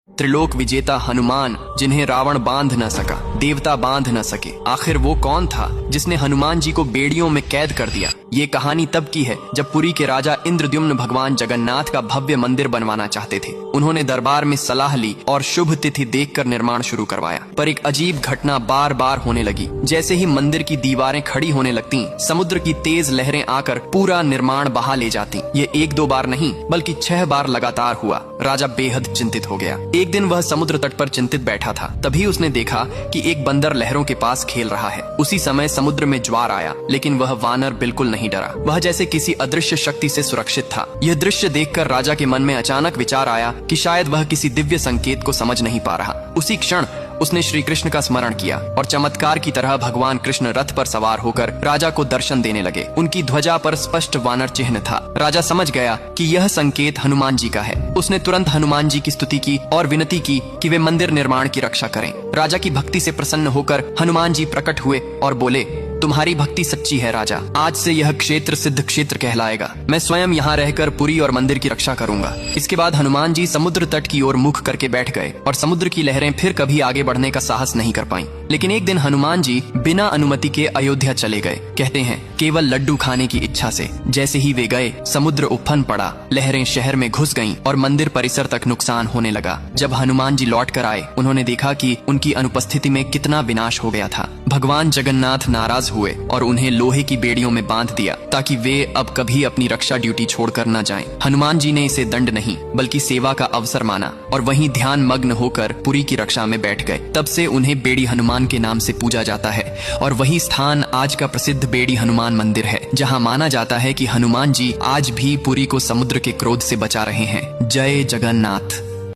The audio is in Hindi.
त्रिलोक विजेता हनुमान, जिन्हें रावण बांध न सका, देवता बांध न सके। आखिर वो कौन था जिसने हनुमान जी को बेड़ियों में कैद कर दिया? ये कहानी तब की है जब पुरी के राजा इंद्रद्युम्न भगवान जगन्नाथ का भव्य मंदिर बनवाना चाहते थे। उन्होंने दरबार में सलाह ली और शुभ तिथि देखकर निर्माण शुरू करवाया। पर एक अजीब घटना बार बार होने लगी। जैसे ही मंदिर की दीवारें खड़ी होने लगती, समुद्र की तेज लहरें आकर पूरा निर्माण बहा ले जाती। ये एक दो बार नहीं बल्कि 6 बार लगातार हुआ। राजा बेहद चिंतित हो गया। एक दिन वह समुद्र तट पर चिंतित बैठा था। तभी उसने देखा कि एक बंदर लहरों के पास खेल रहा है। उसी समय समुद्र में ज्वार आया, लेकिन वह वानर बिल्कुल नहीं डरा। वह जैसे किसी अदृश्य शक्ति से सुरक्षित था। यह दृश्य देखकर राजा के मन में अचानक विचार आया कि शायद वह किसी दिव्य संकेत को समझ नहीं पा रहा। उसी क्षण उसने श्री कृष्ण का स्मरण किया और चमत्कार की तरह भगवान कृष्ण रथ पर सवार होकर राजा को दर्शन देने लगे। उनकी ध्वजा पर स्पष्ट वानर चिन्ह था। राजा समझ गया कि यह संकेत हनुमान जी का है। उसने तुरंत हनुमान जी की स्तुति की और विनती की कि वे मंदिर निर्माण की रक्षा करें। राजा की भक्ति से प्रसन्न होकर हनुमान जी प्रकट हुए और बोले, तुम्हारी भक्ति सच्ची है राजा। आज से यह क्षेत्र सिद्ध क्षेत्र कहलाएगा। मैं स्वयं यहाँ रहकर पुरी और मंदिर की रक्षा करूंगा। इसके बाद हनुमान जी समुद्र तट की ओर मुख करके बैठ गए और समुद्र की लहरें फिर कभी आगे बढ़ने का साहस नहीं कर पाईं। लेकिन एक दिन हनुमान जी बिना अनुमति के अयोध्या चले गए। कहते हैं केवल लड्डू खाने की इच्छा से। जैसे ही वे गए, समुद्र उफन पड़ा, लहरें शहर में घुस गईं और मंदिर परिसर तक नुकसान होने लगा। जब हनुमान जी लौट कर आए, उन्होंने देखा कि उनकी अनुपस्थिति में कितना विनाश हो गया था। भगवान जगन्नाथ नाराज हुए और उन्हें लोहे की बेड़ियों में बांध दिया ताकि वे अब कभी अपनी रक्षा ड्यूटी छोड़कर न जाएं। हनुमान जी ने इसे दंड नहीं बल्कि सेवा का अवसर माना और वहीं ध्यान मग्न होकर पुरी की रक्षा में बैठ गए। तब से उन्हें बेड़ी हनुमान के नाम से पूजा जाता है और वही स्थान आज का प्रसिद्ध बेड़ी हनुमान मंदिर है, जहां माना जाता है कि हनुमान जी आज भी पुरी को समुद्र के क्रोध से बचा रहे हैं। जय जगन्नाथ।